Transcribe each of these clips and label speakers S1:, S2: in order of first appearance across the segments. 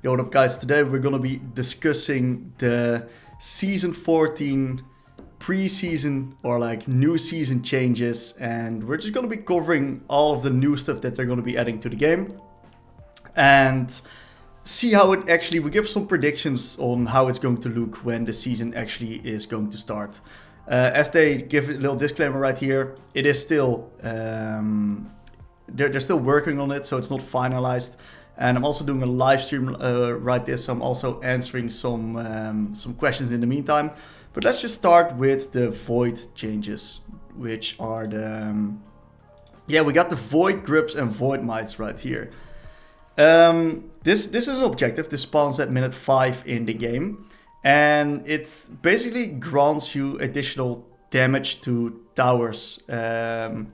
S1: Yo, what up guys, today we're gonna be discussing the Season 14 pre-season or like new season changes, and we're just gonna be covering all of the new stuff that they're gonna be adding to the game and see how it actually, we give some predictions on how it's going to look when the season actually is going to start. As they give a little disclaimer right here, it is still, they're still working on it, so it's not finalized. And I'm also doing a live stream right this, so I'm also answering some questions in the meantime. But let's just start with the Void changes, which are the... we got the Void Grips and Void Mites right here. This is an objective. This spawns at minute 5 in the game. And it basically grants you additional damage to towers. And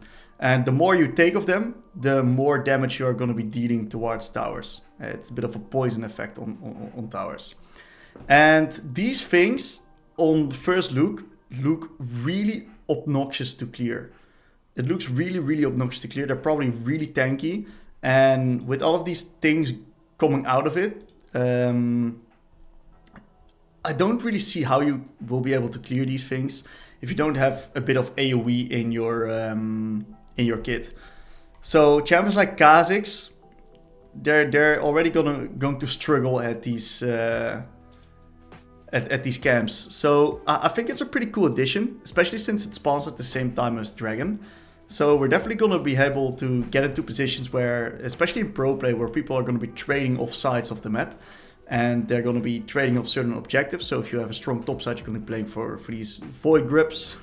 S1: the more you take of them, the more damage you are going to be dealing towards towers. It's a bit of a poison effect on towers. And these things, on first look really obnoxious to clear. It looks really obnoxious to clear. They're probably really tanky. And with all of these things coming out of it, I don't really see how you will be able to clear these things if you don't have a bit of AoE in your kit. So champions like Kha'Zix, they're already going to struggle at these at these camps. So I think it's a pretty cool addition, especially since it spawns at the same time as Dragon. So we're definitely going to be able to get into positions where, especially in pro play, where people are going to be trading off sides of the map. And they're going to be trading off certain objectives. So if you have a strong top side, you're going to be playing for these Void Grips.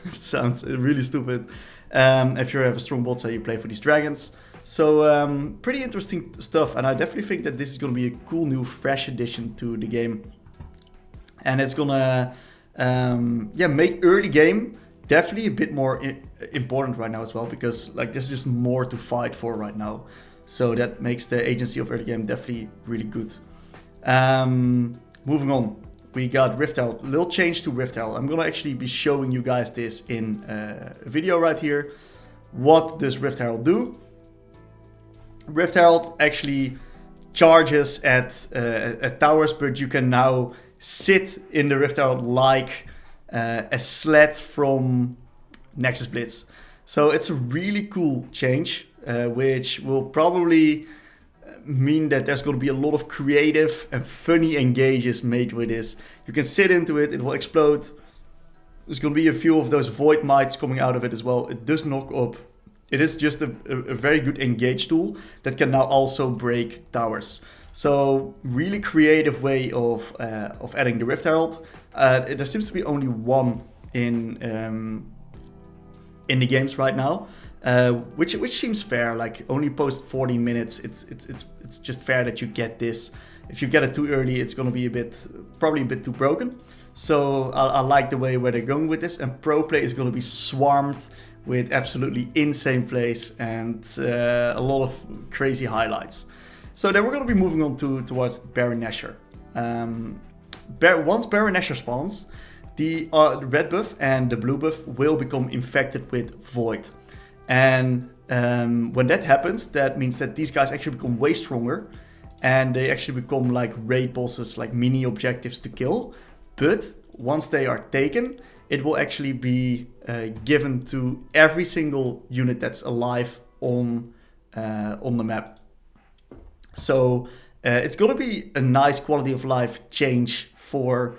S1: It sounds really stupid. If you have a strong bot side, you play for these dragons. So pretty interesting stuff. And I definitely think that this is going to be a cool new fresh addition to the game. And it's going to make early game definitely a bit more important right now as well. Because like there's just more to fight for right now. So that makes the agency of early game definitely really good. Moving on, we got Rift Herald. Little change to Rift Herald. I'm gonna actually be showing you guys this in a video right here. What does Rift Herald do? Rift Herald actually charges at towers, but you can now sit in the Rift Herald like a sled from Nexus Blitz. So it's a really cool change, which will probably mean that there's going to be a lot of creative and funny engages made with this. You can sit into it, it will explode. There's going to be a few of those Void Mites coming out of it as well. It does knock up. It is just a very good engage tool that can now also break towers. So really creative way of adding the Rift Herald. There seems to be only one in the games right now. Which seems fair, like only post 14 minutes, it's just fair that you get this. If you get it too early, it's gonna be probably a bit too broken. So I like the way where they're going with this, and pro play is gonna be swarmed with absolutely insane plays and a lot of crazy highlights. So then we're gonna be moving on towards Baron Nashor. Once Baron Nashor spawns, the red buff and the blue buff will become infected with Void. And when that happens, that means that these guys actually become way stronger. And they actually become like raid bosses, like mini objectives to kill. But once they are taken, it will actually be given to every single unit that's alive on the map. So it's going to be a nice quality of life change for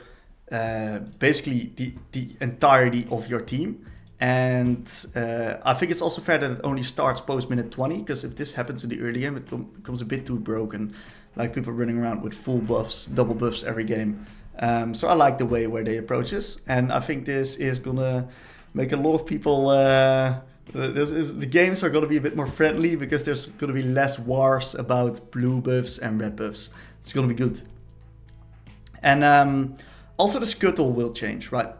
S1: basically the entirety of your team. And I think it's also fair that it only starts post minute 20, because if this happens in the early game, it becomes a bit too broken. Like people running around with full buffs, double buffs every game. So I like the way where they approach this. And I think this is going to make a lot of people... the games are going to be a bit more friendly, because there's going to be less wars about blue buffs and red buffs. It's going to be good. And also the scuttle will change, right?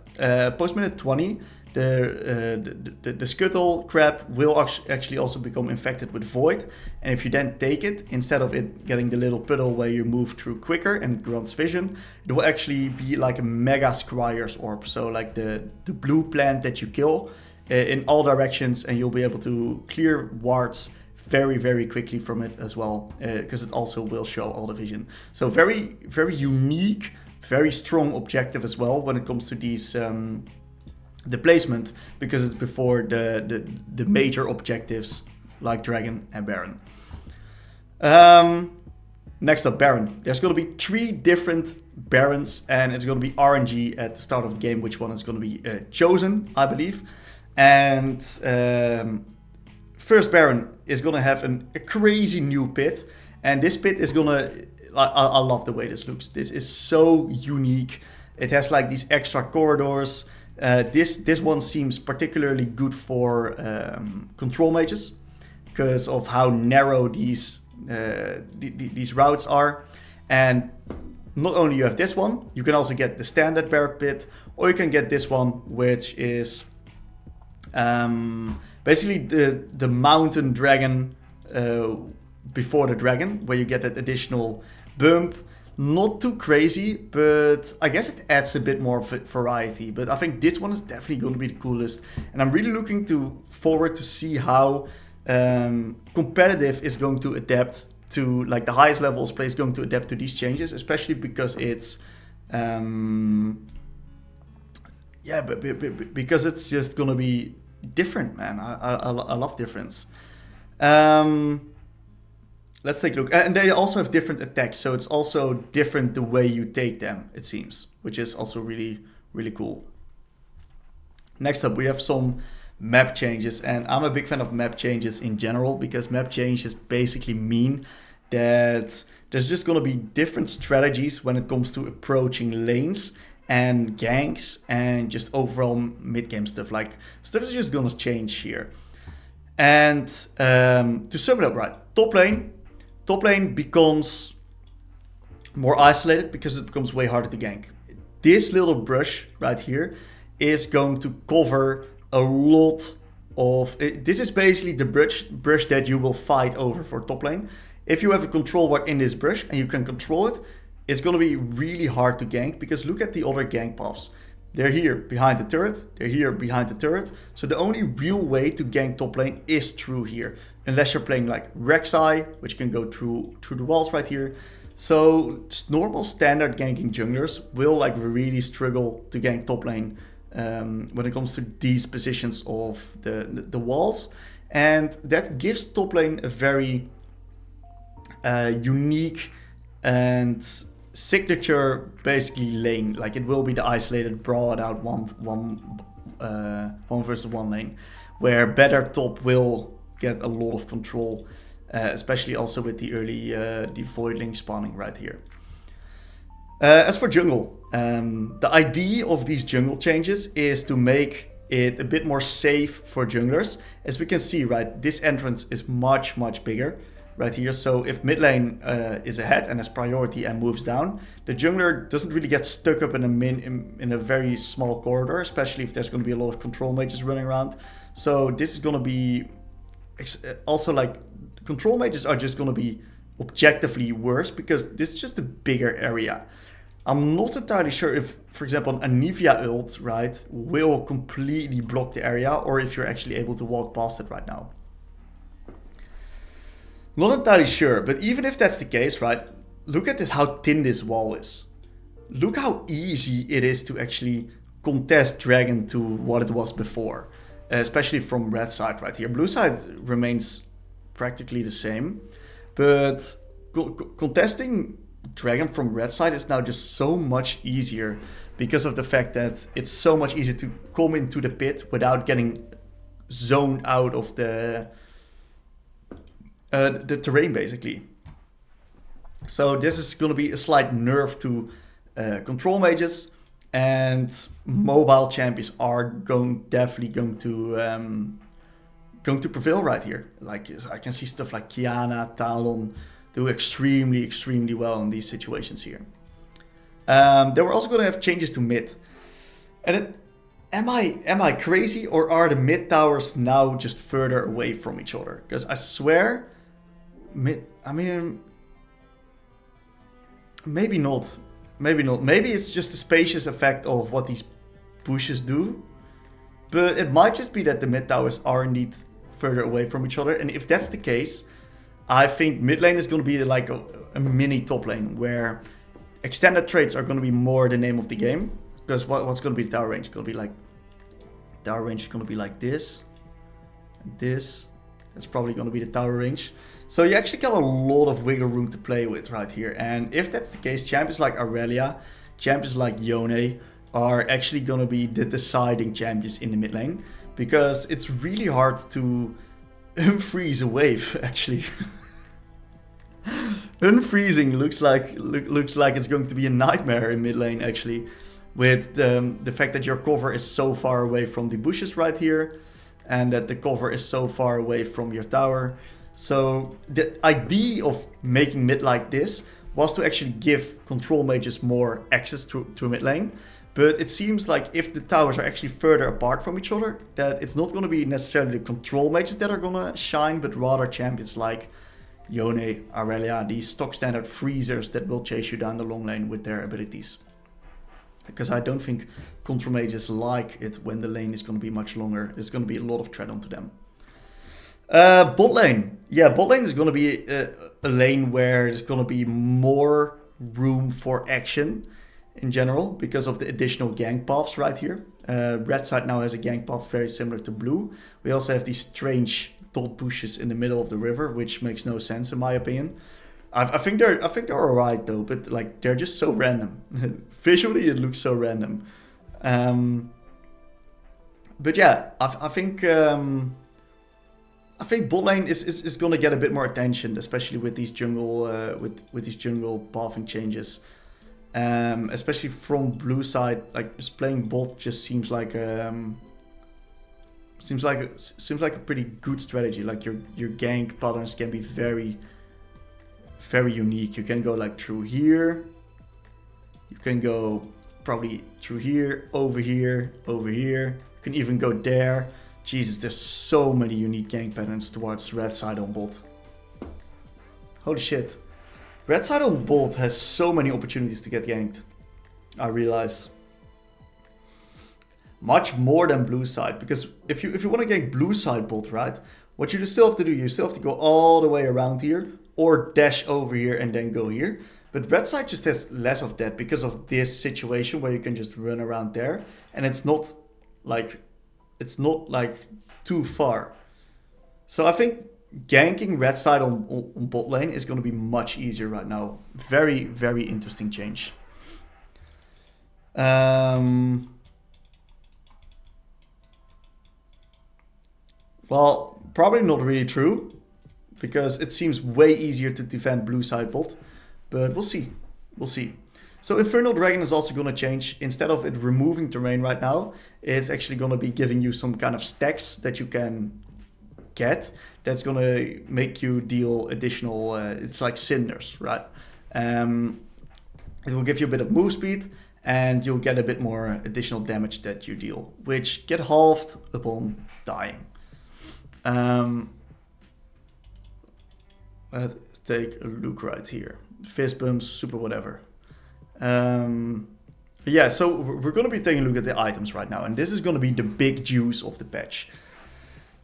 S1: Post minute 20... The scuttle crab will actually also become infected with Void, and if you then take it, instead of it getting the little puddle where you move through quicker and it grants vision, it will actually be like a mega Scryer's orb, so like the blue plant that you kill in all directions, and you'll be able to clear wards very, very quickly from it as well, because it also will show all the vision. So very, very unique, very strong objective as well when it comes to these the placement, because it's before the major objectives like Dragon and Baron. Next up, Baron. There's going to be 3 different Barons, and it's going to be RNG at the start of the game which one is going to be chosen, I believe. And first Baron is going to have a crazy new pit, and this pit is going to... I love the way this looks. This is so unique. It has like these extra corridors. This one seems particularly good for control mages because of how narrow these routes are. And not only you have this one, you can also get the standard Baron pit, or you can get this one, which is basically the mountain dragon before the dragon, where you get that additional bump. Not too crazy, but I guess it adds a bit more variety. But I think this one is definitely going to be the coolest, and I'm really looking forward to see how competitive is going to adapt to, like, the highest levels play is going to adapt to these changes, especially because it's because it's just gonna be different, man. I love difference. Let's take a look. And they also have different attacks, so it's also different the way you take them, it seems, which is also really, really cool. Next up, we have some map changes, and I'm a big fan of map changes in general, because map changes basically mean that there's just going to be different strategies when it comes to approaching lanes and ganks and just overall mid-game stuff. Like, stuff is just going to change here. And to sum it up, right, top lane becomes more isolated because it becomes way harder to gank. This little brush right here is going to cover a lot of... This is basically the brush that you will fight over for top lane. If you have a control ward in this brush and you can control it, it's going to be really hard to gank, because look at the other gank paths. They're here behind the turret, they're here behind the turret. So the only real way to gank top lane is through here, unless you're playing like Rek'Sai, which can go through the walls right here. So normal standard ganking junglers will like really struggle to gank top lane when it comes to these positions of the walls. And that gives top lane a very unique and signature basically lane. Like, it will be the isolated brought out one versus one lane, where better top will get a lot of control, especially also with the early the voidling spawning right here. As for jungle, the idea of these jungle changes is to make it a bit more safe for junglers. As we can see, right, this entrance is much bigger right here. So if mid lane is ahead and has priority and moves down, the jungler doesn't really get stuck up in a very small corridor, especially if there's going to be a lot of control mages running around. So this is going to be also, like, control mages are just going to be objectively worse because this is just a bigger area. I'm not entirely sure if, for example, an Anivia ult, right, will completely block the area, or if you're actually able to walk past it right now. Not entirely sure, but even if that's the case, right, look at this, how thin this wall is. Look how easy it is to actually contest Dragon to what it was before, especially from red side right here. Blue side remains practically the same, but contesting Dragon from red side is now just so much easier because of the fact that it's so much easier to come into the pit without getting zoned out of the terrain, basically. So this is going to be a slight nerf to control mages, and mobile champions are definitely going to prevail right here. Like, I can see stuff like Kiana, Talon do extremely well in these situations here. They were also going to have changes to mid. And am I crazy, or are the mid towers now just further away from each other? Because I swear, maybe not. Maybe it's just a spacious effect of what these bushes do. But it might just be that the mid towers are indeed further away from each other. And if that's the case, I think mid lane is going to be like a mini top lane where extended traits are going to be more the name of the game. Because what's going to be the tower range? It's going to be like, tower range is going to be like this. And this. That's probably going to be the tower range. So you actually got a lot of wiggle room to play with right here. And if that's the case, champions like Aurelia, champions like Yone are actually going to be the deciding champions in the mid lane. Because it's really hard to unfreeze a wave, actually. Unfreezing looks like it's going to be a nightmare in mid lane, actually. With the fact that your cover is so far away from the bushes right here. And that the cover is so far away from your tower. So the idea of making mid like this was to actually give control mages more access to mid lane. But it seems like if the towers are actually further apart from each other, that it's not going to be necessarily the control mages that are going to shine, but rather champions like Yone, Aurelia, these stock standard freezers that will chase you down the long lane with their abilities. Because I don't think control mages like it when the lane is going to be much longer. There's going to be a lot of threat onto them. Bot lane. Yeah, bot lane is going to be a lane where there's going to be more room for action in general because of the additional gank paths right here. Red side now has a gank path very similar to blue. We also have these strange dot bushes in the middle of the river, which makes no sense in my opinion. I think they're alright though, but like they're just so random. Visually, it looks so random. But yeah, I think bot lane is gonna get a bit more attention, especially with these jungle with these jungle pathing changes. Especially from blue side, like just playing bot just seems like a pretty good strategy. Like your gank patterns can be very unique. You can go like through here. You can go probably through here, over here, over here. You can even go there. Jesus, there's so many unique gank patterns towards red side on bot. Holy shit. Red side on bot has so many opportunities to get ganked. I realize. Much more than blue side. Because if you want to gank blue side bot, right? What you still have to do, you still have to go all the way around here. Or dash over here and then go here. But red side just has less of that because of this situation where you can just run around there. And it's not like too far. So I think ganking red side on bot lane is going to be much easier right now. Very, very interesting change. Well, probably not really true. Because it seems way easier to defend blue side bot. But we'll see. We'll see. So Infernal Dragon is also going to change. Instead of it removing terrain right now, it's actually going to be giving you some kind of stacks that you can get. That's going to make you deal additional, it's like cinders, right? It will give you a bit of move speed. And you'll get a bit more additional damage that you deal. Which get halved upon dying. Let's take a look right here. Fist bumps, super whatever. Yeah, so we're going to be taking a look at the items right now. And this is going to be the big juice of the patch.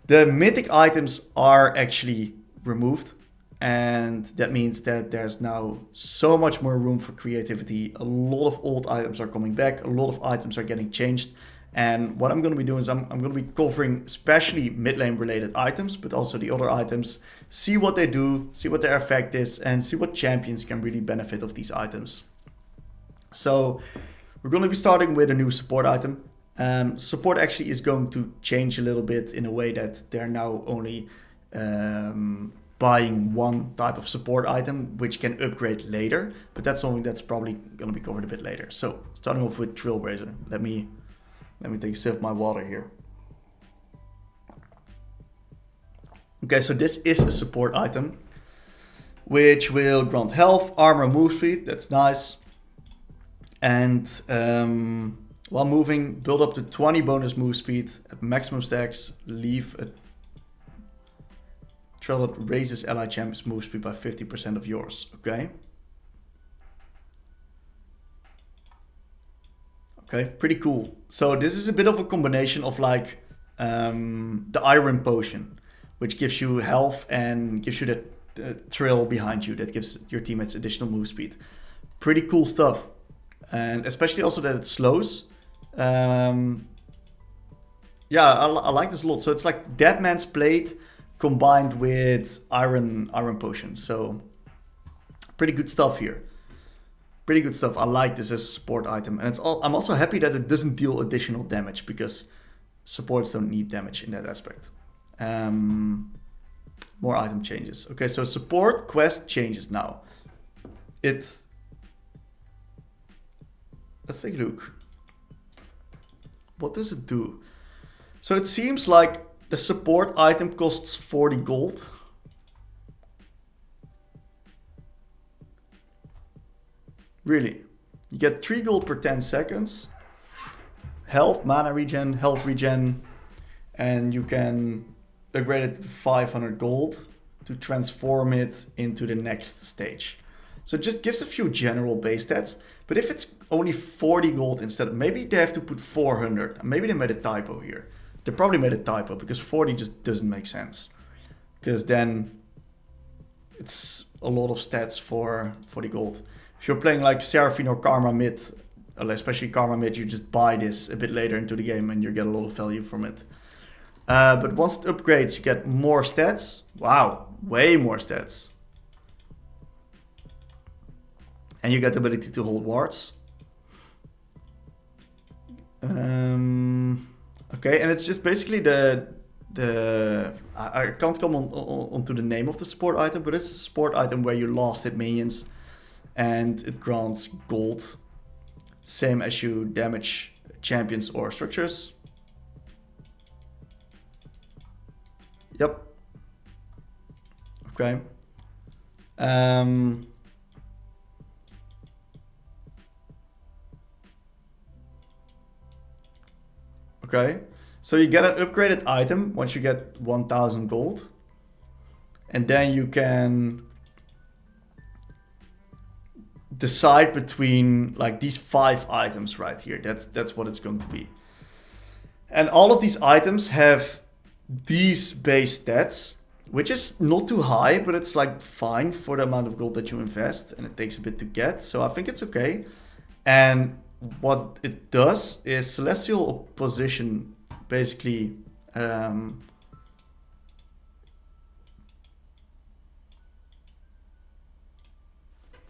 S1: The mythic items are actually removed. And that means that there's now so much more room for creativity. A lot of old items are coming back. A lot of items are getting changed. And what I'm going to be doing is I'm going to be covering especially mid lane related items, but also the other items. See what they do, see what their effect is, and see what champions can really benefit of these items. So we're going to be starting with a new support item. Support actually is going to change a little bit in a way that they're now only buying one type of support item, which can upgrade later. But that's something that's probably going to be covered a bit later. So starting off with Trailblazer. Let me take a sip of my water here. Okay, so this is a support item, which will grant health, armor, move speed. That's nice. And while moving, build up to 20 bonus move speed at maximum stacks. Leave a trail that raises ally champions move speed by 50% of yours. Okay. Okay, pretty cool. So this is a bit of a combination of like the Iron Potion, which gives you health and gives you that trail behind you that gives your teammates additional move speed. Pretty cool stuff. And especially also that it slows. Yeah, I like this a lot. So it's like Dead Man's Blade combined with Iron Potion. So pretty good stuff here. Pretty good stuff. I like this as a support item. And I'm also happy that it doesn't deal additional damage because supports don't need damage in that aspect. More item changes. Okay, so support quest changes now. Let's take a look. What does it do? So it seems like the support item costs 40 gold. Really? You get 3 gold per 10 seconds. Health, mana regen, health regen. And you can upgrade it to 500 gold to transform it into the next stage. So it just gives a few general base stats. But if it's only 40 gold instead, maybe they have to put 400. Maybe they made a typo here. They probably made a typo because 40 just doesn't make sense. Because then it's a lot of stats for 40 gold. If you're playing like Seraphine or Karma mid, especially Karma mid, you just buy this a bit later into the game and you get a lot of value from it. But once it upgrades, you get more stats. Wow, way more stats. And you get the ability to hold wards. Okay, and it's just basically I can't come onto the name of the support item, but it's a support item where you last hit minions and it grants gold. Same as you damage champions or structures. Yep. Okay. Okay, so you get an upgraded item once you get 1000 gold. And then you can decide between like these 5 items right here. That's what it's going to be. And all of these items have these base stats, which is not too high, but it's like fine for the amount of gold that you invest, and it takes a bit to get. So I think it's okay. And what it does is Celestial Opposition basically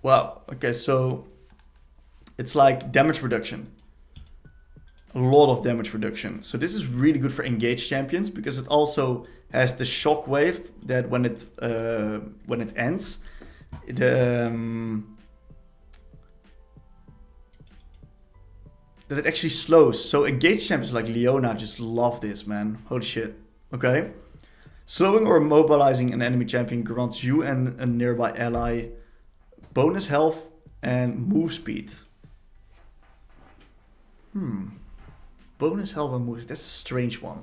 S1: wow, okay, so it's like damage reduction. A lot of damage reduction. So this is really good for engaged champions because it also has the shockwave that when it ends, that it actually slows. So engaged champions like Leona just love this, man. Holy shit. Okay. Slowing or immobilizing an enemy champion grants you and a nearby ally bonus health and move speed. Bonus health and move. That's a strange one.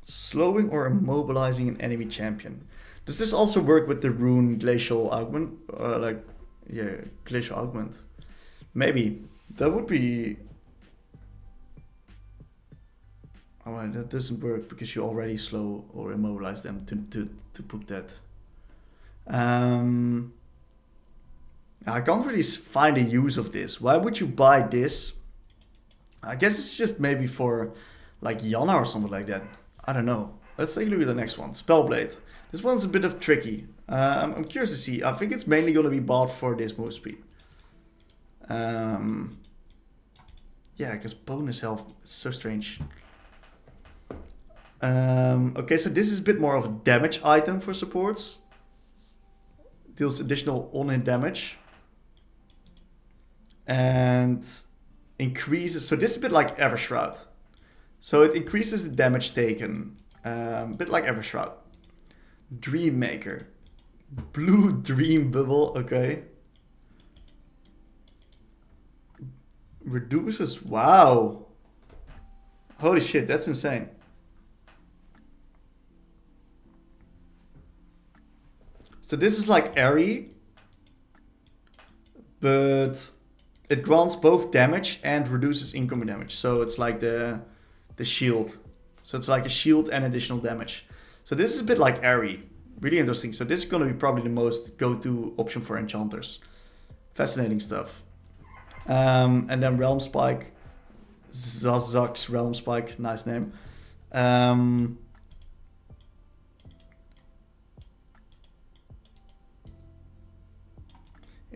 S1: Slowing or immobilizing an enemy champion. Does this also work with the rune Glacial Augment? Glacial Augment. Maybe. That would be... Oh, well, that doesn't work because you already slow or immobilize them to put that. I can't really find a use of this. Why would you buy this? I guess it's just maybe for like Yana or something like that. I don't know. Let's take a look at the next one. Spellblade. This one's a bit of tricky. I'm curious to see. I think it's mainly going to be bought for this move speed. Yeah, because bonus health is so strange. Okay, so this is a bit more of a damage item for supports. Deals additional on-hit damage. And increases... So this is a bit like Evershroud. So it increases the damage taken. A bit like Evershroud. Dreammaker. Blue Dream Bubble, okay. Reduces... Wow. Holy shit, that's insane. So this is like Airy, but it grants both damage and reduces incoming damage. So it's like the shield. So it's like a shield and additional damage. So this is a bit like Airy. Really interesting. So this is going to be probably the most go-to option for enchanters. Fascinating stuff. And then Realm Spike. Zazak's Realm Spike. Nice name.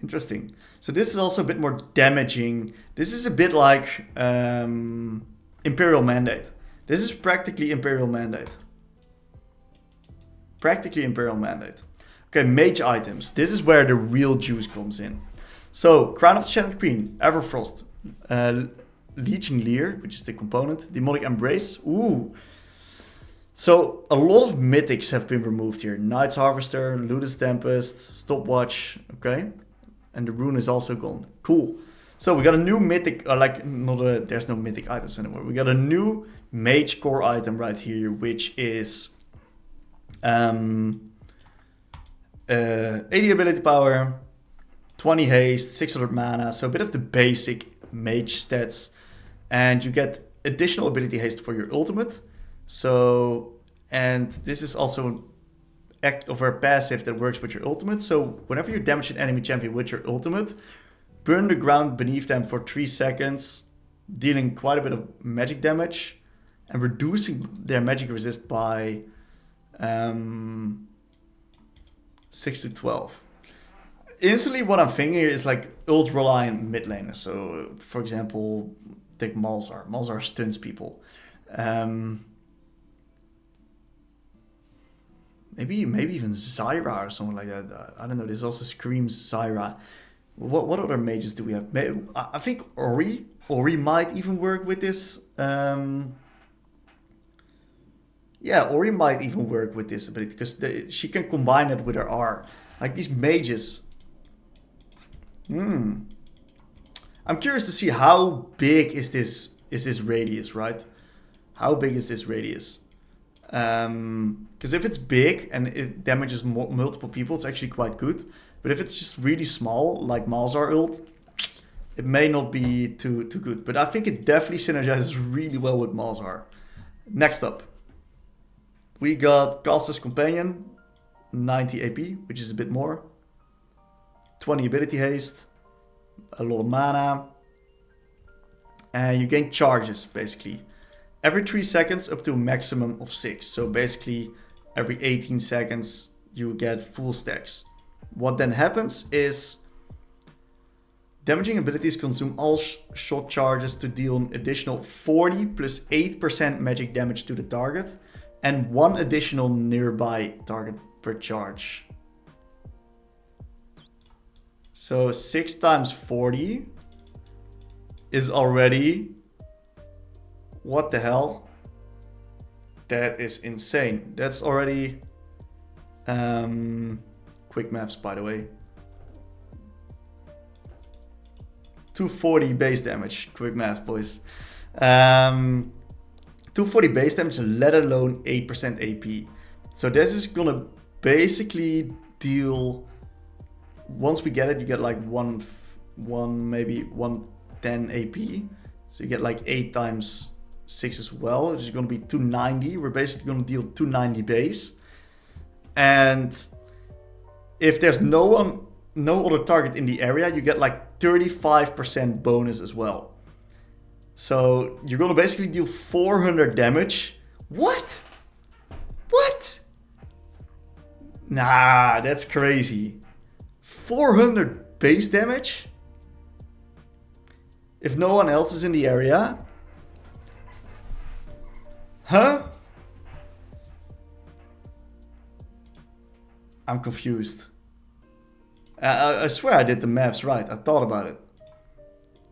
S1: Interesting. So this is also a bit more damaging. This is a bit like Imperial Mandate. This is practically Imperial Mandate. Practically Imperial Mandate. Okay, mage items. This is where the real juice comes in. So, Crown of the Shattered Queen, Everfrost, Leeching Leer, which is the component, Demonic Embrace. Ooh. So, a lot of mythics have been removed here. Knight's Harvester, Ludus Tempest, Stopwatch, okay. And the rune is also gone. Cool. So, we got a new mythic, there's no mythic items anymore. We got a new mage core item right here, which is 80 ability power, 20 haste, 600 mana, so a bit of the basic mage stats, and you get additional ability haste for your ultimate. So, and this is also an act of a passive that works with your ultimate. So whenever you damage an enemy champion with your ultimate, burn the ground beneath them for 3 seconds, dealing quite a bit of magic damage and reducing their magic resist by 6 to 12. Instantly what I'm thinking here is like ult reliant mid laner. So for example, take Malzar. Malzar stuns people. Maybe even Zyra or something like that. I don't know. This also screams Zyra. What other mages do we have? I think Ori might even work with this. Yeah, Ori might even work with this ability because she can combine it with her R. Like these mages. I'm curious to see how big is this radius, right? How big is this radius? Because if it's big and it damages multiple people, it's actually quite good. But if it's just really small, like Malzar ult, it may not be too good. But I think it definitely synergizes really well with Malzar. Next up, we got Caster's Companion, 90 AP, which is a bit more. 20 ability haste, a lot of mana. And you gain charges, basically. Every 3 seconds up to a maximum of 6. So basically, every 18 seconds, you get full stacks. What then happens is damaging abilities consume all shot charges to deal an additional 40 plus 8% magic damage to the target and 1 additional nearby target per charge. So 6 times 40 is already... What the hell? That is insane. That's already... quick maths, by the way. 240 base damage. Quick math, boys. 240 base damage, let alone 8% AP. So this is gonna basically deal... Once we get it, you get like maybe 110 AP. So you get like 8 times 6 as well, which is going to be 290. We're basically going to deal 290 base. And if there's no other target in the area, you get like 35% bonus as well. So you're going to basically deal 400 damage. What? What? Nah, that's crazy. 400 base damage? If no one else is in the area? Huh? I'm confused. I swear I did the maths right. I thought about it.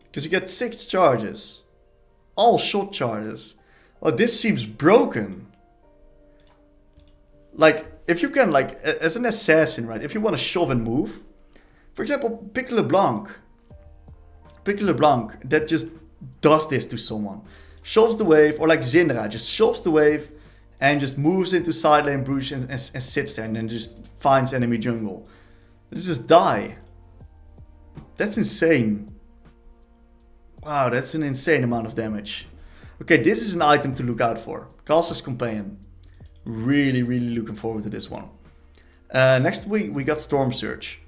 S1: Because you get 6 charges. All shot charges. Oh, this seems broken. Like, if you can, like, as an assassin, right? If you want to shove and move. For example, pick LeBlanc. Pick LeBlanc that just does this to someone. Shoves the wave, or like Syndra, just shoves the wave and just moves into side lane Bruce and sits there and then just finds enemy jungle. They just die. That's insane. Wow, that's an insane amount of damage. Okay, this is an item to look out for. Caster's Companion. Really, really looking forward to this one. Next we got Storm Surge.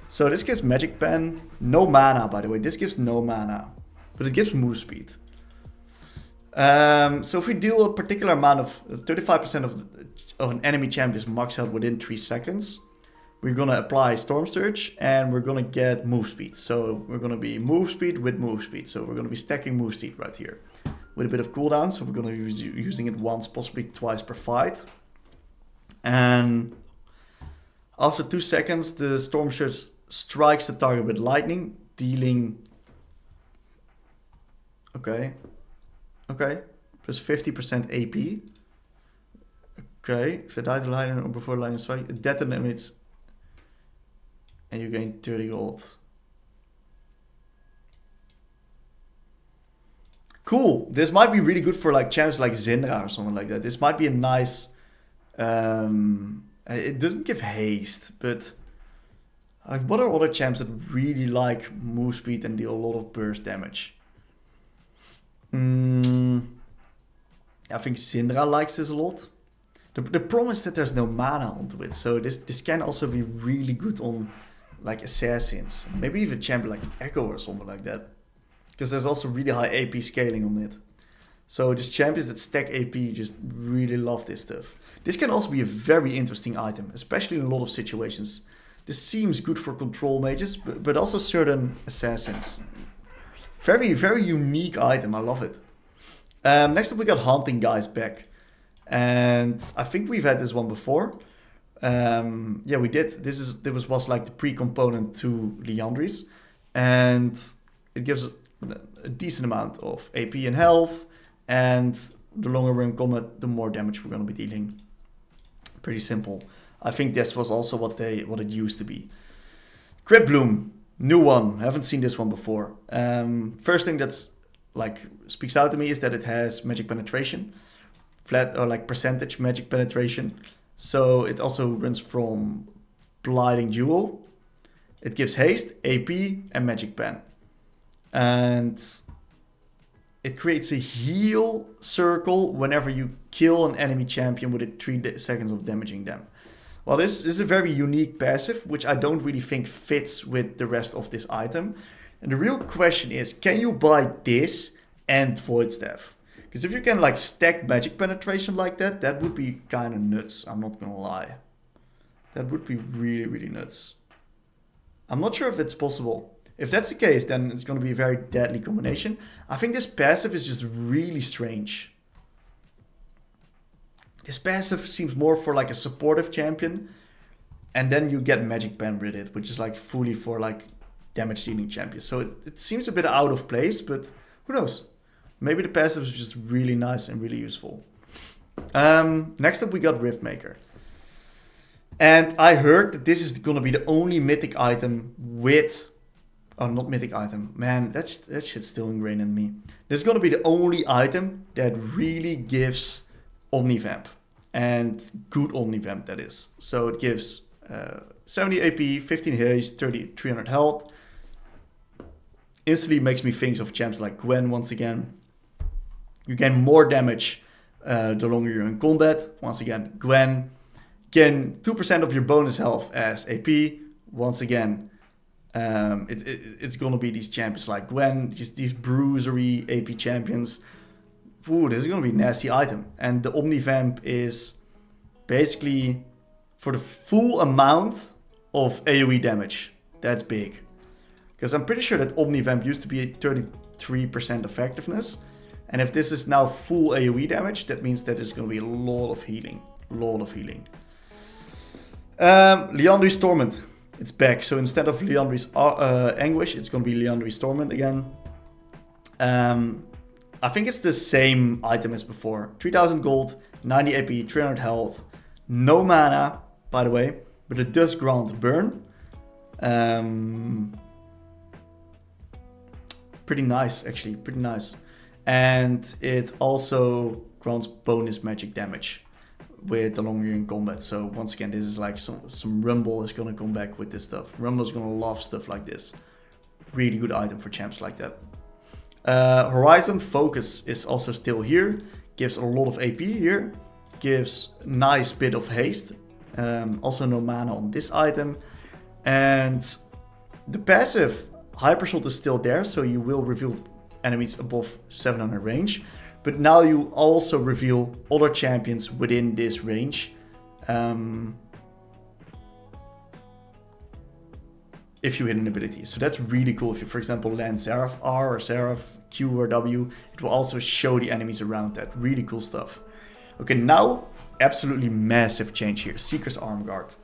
S1: So this gives Magic Pen, no mana by the way, this gives no mana, but it gives move speed. So if we deal a particular amount of 35% of an enemy champion's max health within 3 seconds, we're gonna apply Storm Surge and we're gonna get move speed. So we're gonna be move speed with move speed. So we're gonna be stacking move speed right here with a bit of cooldown. So we're gonna be using it once, possibly twice per fight. And after 2 seconds, the Storm Surge strikes the target with lightning, dealing, okay, plus 50% AP. Okay, if they die to lightning or before lightning strike, it detonates and you gain 30 gold. Cool, this might be really good for like champs like Syndra or something like that. This might be a nice, it doesn't give haste, but what are other champs that really like move speed and deal a lot of burst damage? I think Syndra likes this a lot. The problem is that there's no mana onto it, so this can also be really good on like assassins, maybe even a champion like Echo or something like that, because there's also really high AP scaling on it. So just champions that stack AP just really love this stuff. This can also be a very interesting item, especially in a lot of situations. This seems good for control mages, but also certain assassins. Very, very unique item, I love it. Next up we got Haunting Guys back. And I think we've had this one before. Yeah, we did. This was like the pre-component to Liandry's. And it gives a decent amount of AP and health. And the longer we're in combat, the more damage we're going to be dealing. Pretty simple. I think this was also what it used to be. Crypt Bloom, new one. Haven't seen this one before. First thing that's like speaks out to me is that it has magic penetration, flat or like percentage magic penetration. So it also runs from Blighting Jewel. It gives haste, AP, and magic pen, and it creates a heal circle whenever you kill an enemy champion within 3 seconds of damaging them. Well, this is a very unique passive, which I don't really think fits with the rest of this item. And the real question is, can you buy this and Void Staff? Because if you can like stack magic penetration like that, that would be kind of nuts, I'm not gonna lie. That would be really, really nuts. I'm not sure if it's possible. If that's the case, then it's going to be a very deadly combination. I think this passive is just really strange. This passive seems more for like a supportive champion. And then you get Magic Pen with it, which is like fully for like damage dealing champions. So it seems a bit out of place, but who knows? Maybe the passive is just really nice and really useful. Next up we got Riftmaker. And I heard that this is going to be the only mythic item with... Oh, not mythic item. Man, that shit's still ingrained in me. This is going to be the only item that really gives Omnivamp. And good Omnivamp, that is. So it gives 70 AP, 15 haste, 300 health. Instantly makes me think of champs like Gwen once again. You gain more damage the longer you're in combat. Once again, Gwen. Gain 2% of your bonus health as AP. Once again, it's gonna be these champions like Gwen, these bruisery AP champions. Ooh, this is gonna be a nasty item. And the Omnivamp is basically for the full amount of AoE damage. That's big. Because I'm pretty sure that Omnivamp used to be at 33% effectiveness. And if this is now full AoE damage, that means that there's gonna be a lot of healing. Liandry's Torment. It's back, so instead of Liandry's Anguish, it's going to be Liandry's Torment again. I think it's the same item as before. 3000 gold, 90 AP, 300 health. No mana, by the way, but it does grant burn. Pretty nice, actually, pretty nice. And it also grants bonus magic damage with the longer you're in combat. So once again, this is like some Rumble is gonna come back with this stuff. Rumble is gonna love stuff like this. Really good item for champs like that. Horizon Focus is also still here. gives a lot of AP here, gives a nice bit of haste, also no mana on this item, and the passive Hypershot is still there, so you will reveal enemies above 700 range, but now you also reveal other champions within this range. If you hit an ability. So that's really cool. If you, for example, land Seraph R or Seraph Q or W, it will also show the enemies around that. Really cool stuff. Okay, now, absolutely massive change here. Seeker's Arm Guard.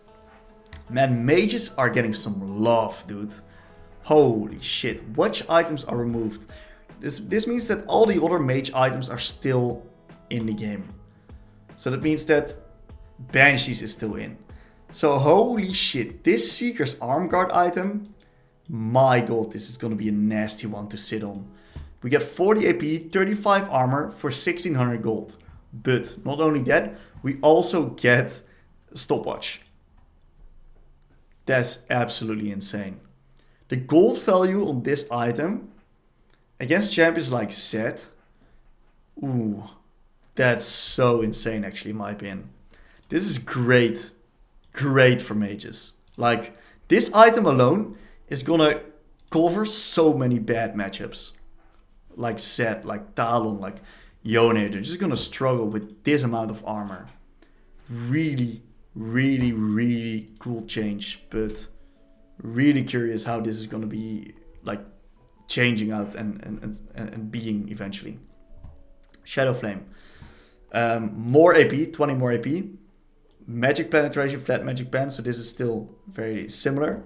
S1: Man, mages are getting some love, dude. Holy shit. Watch items are removed. This means that all the other mage items are still in the game. So that means that Banshees is still in. So holy shit, this Seeker's Arm Guard item, my god, this is gonna be a nasty one to sit on. We get 40 AP, 35 armor for 1600 gold. But not only that, we also get Stopwatch. That's absolutely insane. The gold value on this item against champions like Zed, ooh, that's so insane actually in my opinion. This is great. Great for mages. Like, this item alone is gonna cover so many bad matchups. Like Zed, like Talon, like Yone. They're just gonna struggle with this amount of armor. Really, really, really cool change. But really curious how this is gonna be, like, changing out and being eventually. Shadow Flame. More AP, 20 more AP. Magic penetration, flat magic pen, so this is still very similar.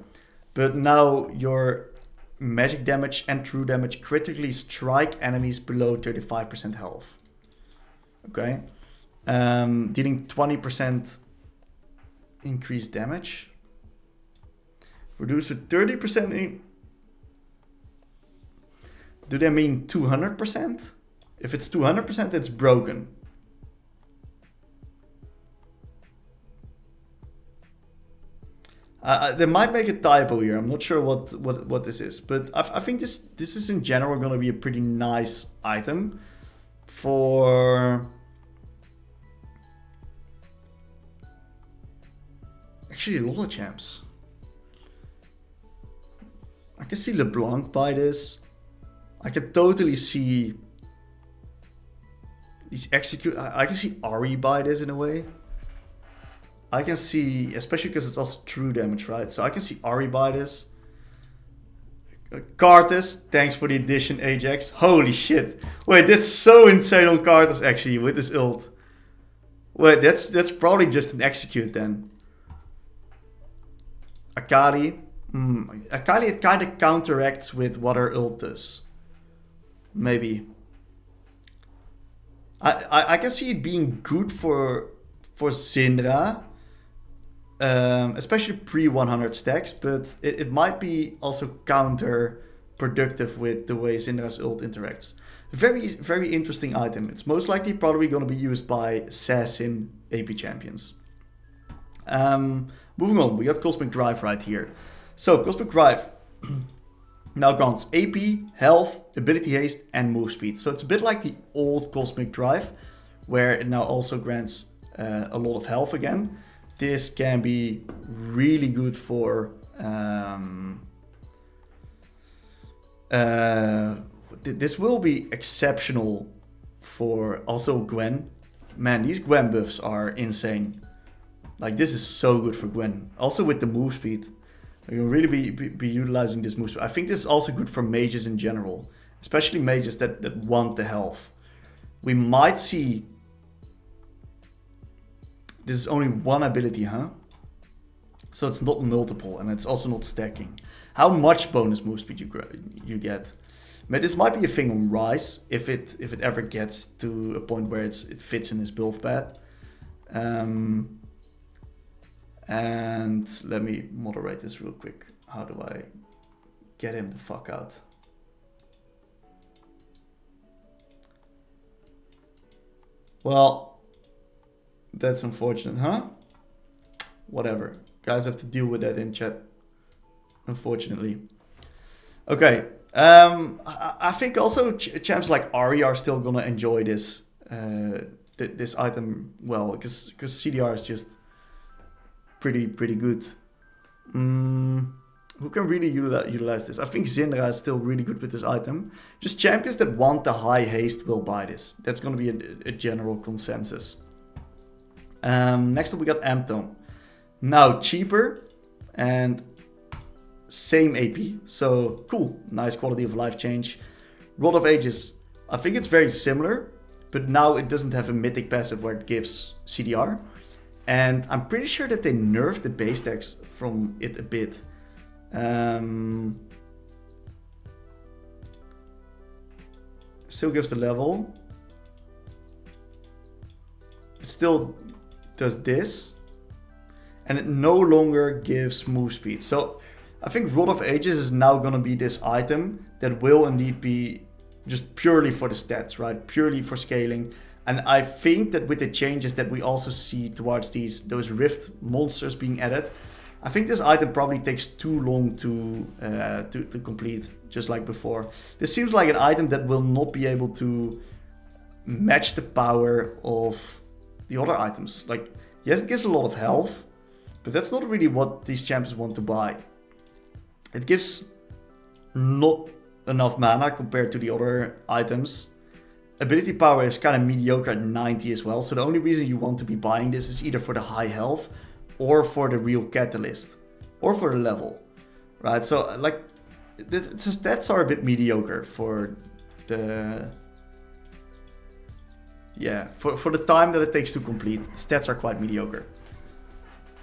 S1: But now your magic damage and true damage critically strike enemies below 35% health. Okay. Dealing 20% increased damage. Reduce to 30% in... Do they mean 200%? If it's 200%, it's broken. They might make a typo here. I'm not sure what this is, but I think this is in general going to be a pretty nice item for actually a lot of champs. I can see LeBlanc buy this. I can totally see these execute. I can see Ari buy this in a way. I can see, especially because it's also true damage, right? So I can see Ari buy this. Karthus, thanks for the addition, Ajax. Holy shit. Wait, that's so insane on Karthus actually with this ult. Wait, that's probably just an execute then. Akali. Akali, it kind of counteracts with what her ult does. Maybe. I can see it being good for Syndra. Especially pre-100 stacks, but it might be also counterproductive with the way Syndra's ult interacts. Very, very interesting item. It's most likely probably going to be used by assassin AP champions. Moving on, we got Cosmic Drive right here. So, Cosmic Drive now grants AP, health, ability haste, and move speed. So it's a bit like the old Cosmic Drive, where it now also grants a lot of health again. This can be really good for this will be exceptional for also Gwen. Man, these Gwen buffs are insane. Like, this is so good for Gwen. Also with the move speed. You'll really be utilizing this move speed. I think this is also good for mages in general. Especially mages that want the health. We might see... This is only one ability, huh? So it's not multiple, and it's also not stacking. How much bonus move speed you get? But this might be a thing on Rise, if it ever gets to a point where it fits in his build path. And let me moderate this real quick. How do I get him the fuck out? Well... That's unfortunate, huh? Whatever. Guys have to deal with that in chat. Unfortunately. Okay. I think also champs like Ari are still gonna enjoy this this item well, because CDR is just pretty good. Who can really utilize this? I think Zindra is still really good with this item. Just champions that want the high haste will buy this. That's going to be a general consensus. Next up we got Amptone. Now cheaper and same AP. So cool, nice quality of life change. Rod of Ages, I think it's very similar, but now it doesn't have a mythic passive where it gives CDR. And I'm pretty sure that they nerfed the base tax from it a bit. Still gives the level. It still does this. And it no longer gives move speed. So I think Rod of Ages is now going to be this item that will indeed be just purely for the stats, right? Purely for scaling. And I think that with the changes that we also see towards those Rift monsters being added, I think this item probably takes too long to complete, just like before. This seems like an item that will not be able to match the power of the other items. Like, yes, it gives a lot of health, but that's not really what these champions want to buy. It gives not enough mana compared to the other items. Ability power is kind of mediocre at 90 as well, so the only reason you want to be buying this is either for the high health or for the real catalyst or for the level, right? So like the stats are a bit mediocre for the for the time that it takes to complete. The stats are quite mediocre.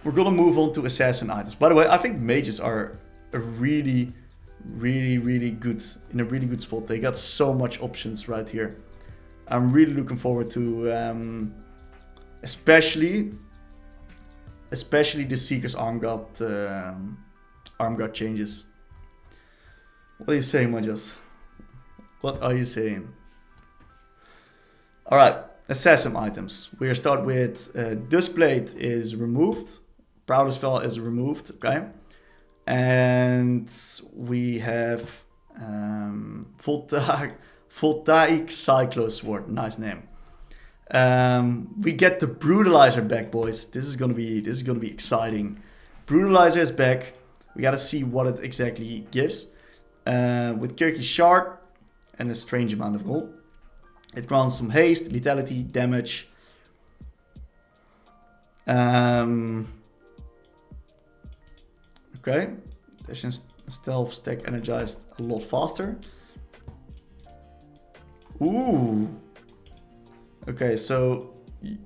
S1: We're gonna move on to assassin items. By the way, I think mages are a really good, in a really good spot. They got so much options right here. I'm really looking forward to especially the Seeker's Arm God changes. What are you saying, Majas? What are you saying? Alright, assassin items. We start with Dustblade is removed. Proudest Fell is removed, okay? And we have Voltaic Cyclo Sword, nice name. We get the Brutalizer back, boys. This is gonna be exciting. Brutalizer is back. We gotta see what it exactly gives. With Kirky's Shard and a strange amount of gold. It grants some haste, lethality, damage. Okay, Dash and Stealth stack energized a lot faster. Ooh. Okay, so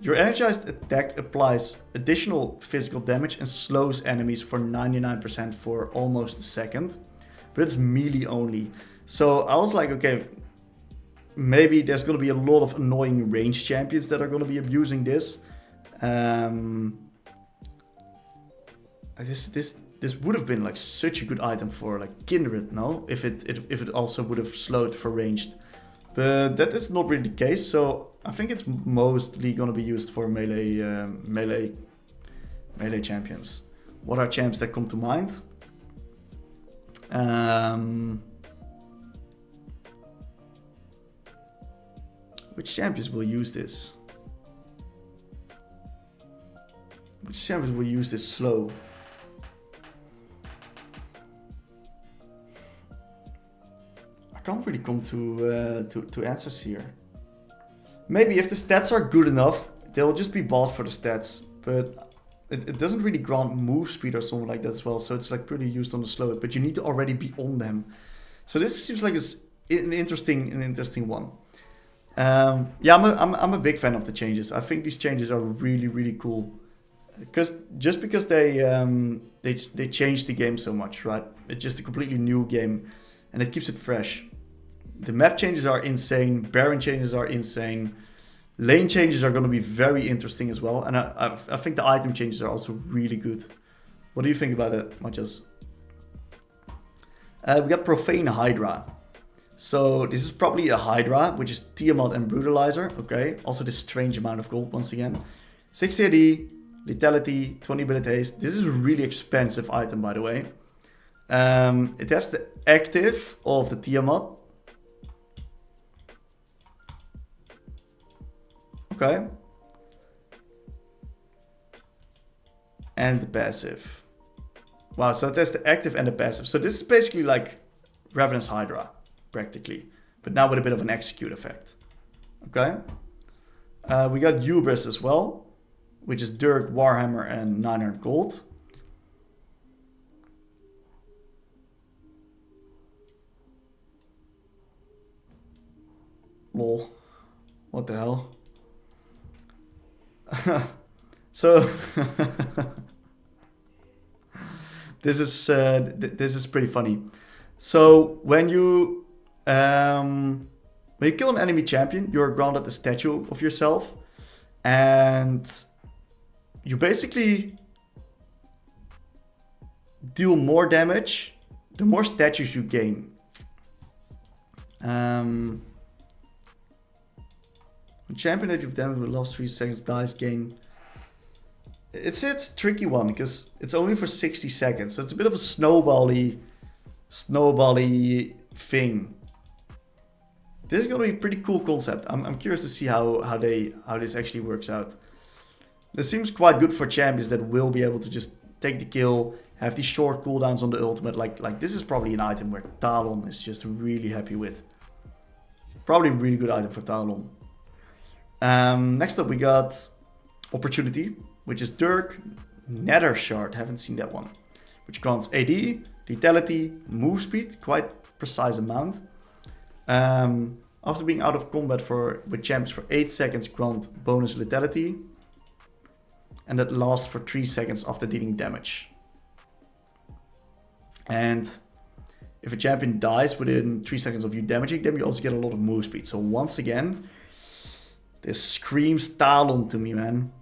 S1: your energized attack applies additional physical damage and slows enemies for 99% for almost a second. But it's melee only. So I was like, okay, maybe there's going to be a lot of annoying range champions that are going to be abusing this. This would have been like such a good item for like Kindred, no? If it also would have slowed for ranged. But that is not really the case, so I think it's mostly going to be used for melee champions. What are champs that come to mind? Which champions will use this? Which champions will use this slow? I can't really come to answers here. Maybe if the stats are good enough, they'll just be bought for the stats. But it doesn't really grant move speed or something like that as well. So it's like pretty used on the slow. But you need to already be on them. So this seems like it's an interesting one. Yeah, I'm a big fan of the changes. I think these changes are really cool. Because they changed the game so much, right? It's just a completely new game, and it keeps it fresh. The map changes are insane. Baron changes are insane. Lane changes are going to be very interesting as well, and I think the item changes are also really good. What do you think about that, Matthias? We got Profane Hydra. So this is probably a Hydra, which is Tiamat and Brutalizer. Okay, also this strange amount of gold once again. 60 AD, lethality, 20 ability haste. This is a really expensive item, by the way. It has the active of the Tiamat. Okay. And the passive. Wow, so there's the active and the passive. So this is basically like Ravenous Hydra, practically. But now with a bit of an execute effect. Okay. We got Hubris as well, which is Dirk, Warhammer, and 900 gold. Lol. What the hell? So this is pretty funny. So when you kill an enemy champion, you're granted a statue of yourself, and you basically deal more damage the more statues you gain. A champion that you've damaged with the last 3 seconds dies gain. It's a tricky one because it's only for 60 seconds. So it's a bit of a snowbally thing. This is going to be a pretty cool concept. I'm curious to see how this actually works out. This seems quite good for champions that will be able to just take the kill, have these short cooldowns on the ultimate. Like this is probably an item where Talon is just really happy with. Probably a really good item for Talon. Next up we got Opportunity, which is Dirk, Nether Shard, haven't seen that one. Which grants AD, Lethality, Move Speed, quite precise amount. After being out of combat with champions for 8 seconds, grant bonus Lethality. And that lasts for 3 seconds after dealing damage. And if a champion dies within 3 seconds of you damaging them, you also get a lot of move speed. So once again, this screams Talon to me, man.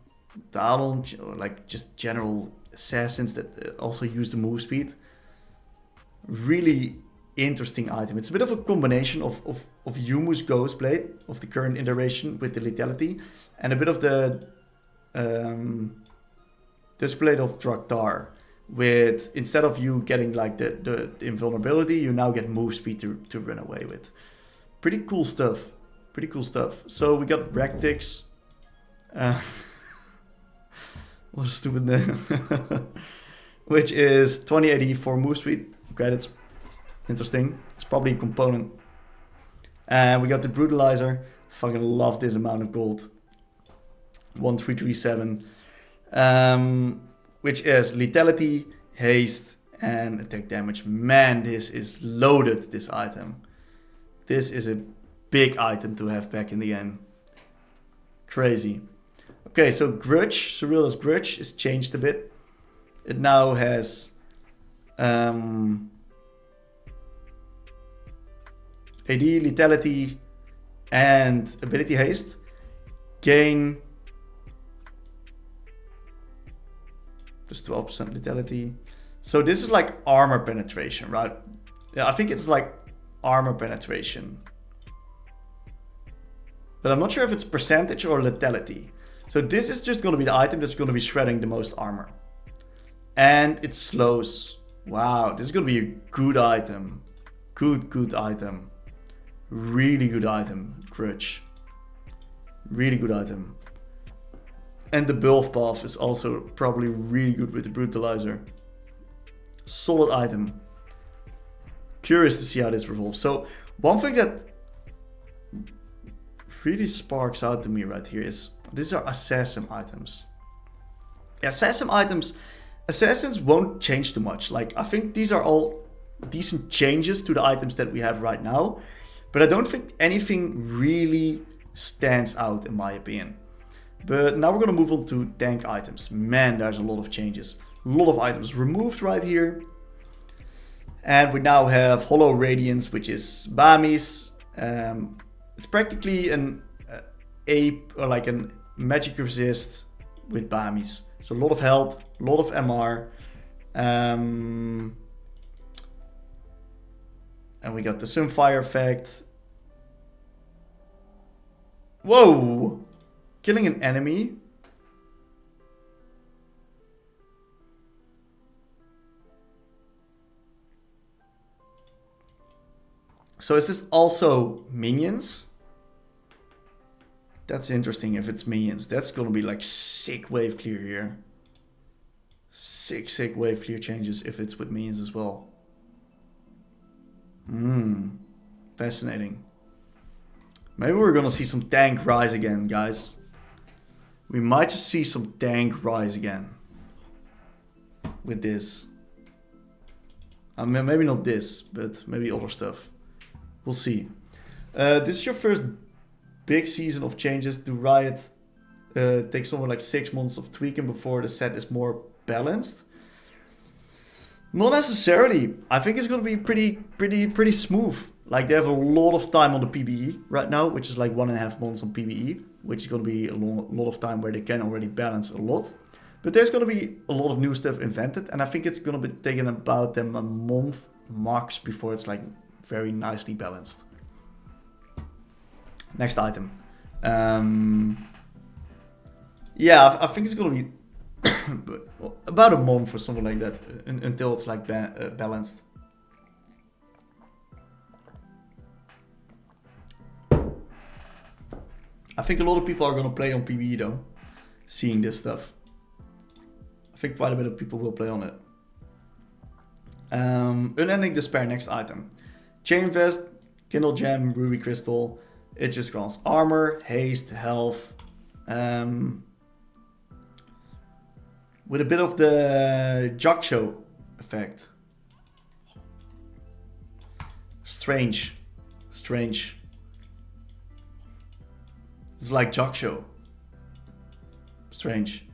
S1: Talon, like just general assassins that also use the move speed. Really interesting item. It's a bit of a combination of Yumu's Ghostblade, of the current iteration with the lethality, and a bit of the Blade of Draktar, with instead of you getting like the invulnerability, you now get move speed to run away with. Pretty cool stuff. Pretty cool stuff. So we got Rectix. What a stupid name. Which is 20 AD for move speed. Okay, that's interesting. It's probably a component. And we got the Brutalizer. Fucking love this amount of gold. 1337. Which is lethality, haste, and attack damage. Man, this is loaded, this item. This is a big item to have back in the end. Crazy. Okay, so Grudge, Surrealist Grudge is changed a bit. It now has AD, lethality, and ability haste. Gain plus 12% lethality. So this is like armor penetration, right? Yeah, I think it's like armor penetration. But I'm not sure if it's percentage or lethality. So this is just going to be the item that's going to be shredding the most armor. And it slows. Wow, this is going to be a good item. Good item. Really good item, Grudge. Really good item. And the buff buff is also probably really good with the Brutalizer. Solid item. Curious to see how this revolves. So one thing that really sparks out to me right here is these are assassin items. Assassin items, assassins won't change too much. Like, I think these are all decent changes to the items that we have right now, but I don't think anything really stands out in my opinion. But now we're gonna move on to tank items. Man, there's a lot of changes. A lot of items removed right here. And we now have Hollow Radiance, which is Bamis. It's practically an ape or like a magic resist with Bamis. So a lot of health, a lot of MR. And we got the Sunfire effect. Whoa! Killing an enemy. So is this also minions? That's interesting if it's minions. That's gonna be like sick wave clear here. Sick wave clear changes if it's with minions as well. Fascinating. Maybe we're gonna see some tank rise again, guys. We might just see some tank rise again. With this. I mean, maybe not this, but maybe other stuff. We'll see. This is your first big season of changes. Do Riot take somewhere like 6 months of tweaking before the set is more balanced? Not necessarily. I think it's gonna be pretty smooth. Like they have a lot of time on the PvE right now, which is like 1.5 months on PvE, which is gonna be a lot of time where they can already balance a lot. But there's gonna be a lot of new stuff invented, and I think it's gonna be taking about them a month max before it's like very nicely balanced. Next item. Yeah, I think it's gonna be about a month or something like that until it's like balanced. I think a lot of people are gonna play on PvE though, seeing this stuff. I think quite a bit of people will play on it. Unending Despair, next item. Chain Vest, Kindle Gem, Ruby Crystal. It just grants armor, haste, health. With a bit of the Jaksho effect. Strange. It's like Jaksho. Strange.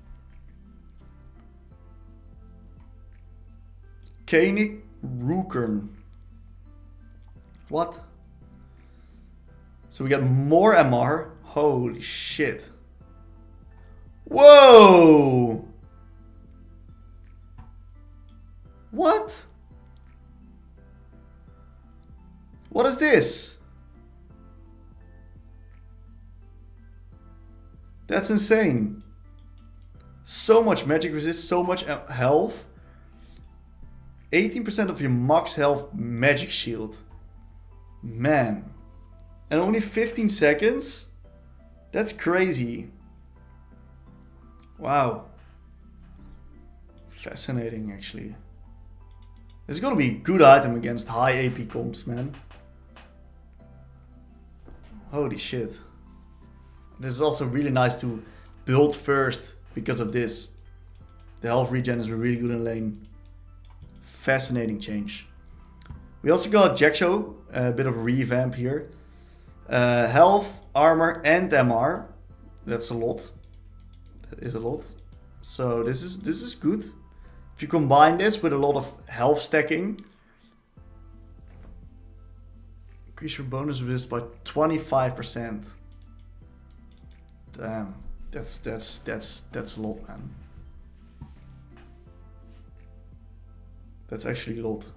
S1: Koenig Rookern. What? So we got more MR. Holy shit. Whoa! What? What is this? That's insane. So much magic resist, so much health. 18% of your max health magic shield. Man. And only 15 seconds? That's crazy. Wow. Fascinating, actually. It's gonna be a good item against high AP comps, man. Holy shit. This is also really nice to build first because of this. The health regen is really good in lane. Fascinating change. We also got Jaksho, a bit of a revamp here. Health, armor, and MR. That's a lot. That is a lot. So this is good. If you combine this with a lot of health stacking, increase your bonus resist by 25%. Damn, that's a lot, man. That's actually a lot.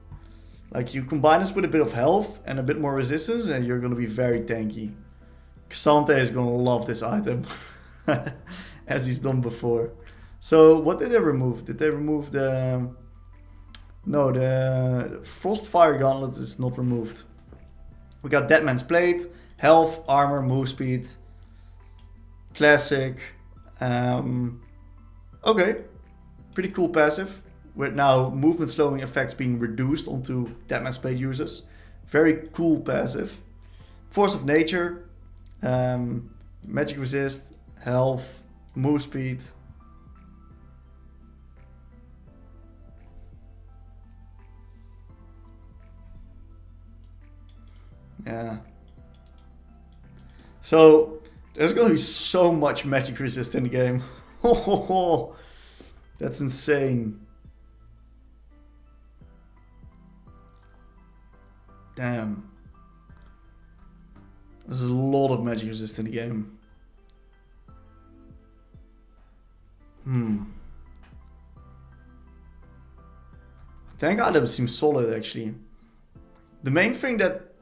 S1: Like, you combine this with a bit of health and a bit more resistance and you're gonna be very tanky. Xante is gonna love this item. As he's done before. So, what did they remove? Did they remove the... No, the Frostfire Gauntlet is not removed. We got Deadman's Plate, health, armor, move speed. Classic. Okay. Pretty cool passive. With now movement slowing effects being reduced onto Deadman's Plate users. Very cool passive. Force of Nature. Magic resist. Health. Move speed. Yeah. So there's gonna be so much magic resist in the game. That's insane. Damn. There's a lot of magic resist in the game. Tank items seem solid, actually. The main thing that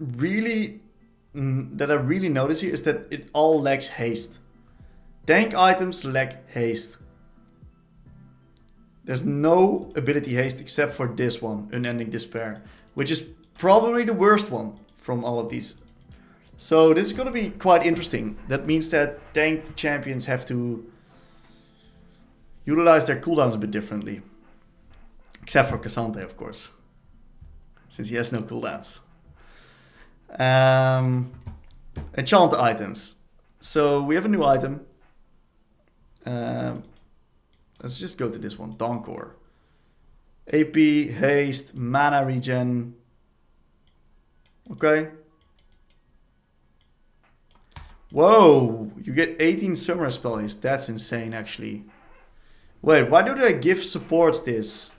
S1: I really notice here is that it all lacks haste. Tank items lack haste. There's no ability haste except for this one, Unending Despair, which is probably the worst one from all of these. So this is going to be quite interesting. That means that tank champions have to utilize their cooldowns a bit differently. Except for Cassante, of course. Since he has no cooldowns. Enchant items. So we have a new item. Let's just go to this one. Dawncore. AP, haste, mana regen. Okay. Whoa, you get 18 summoner spell haste. That's insane, actually. Wait, why do they give supports this?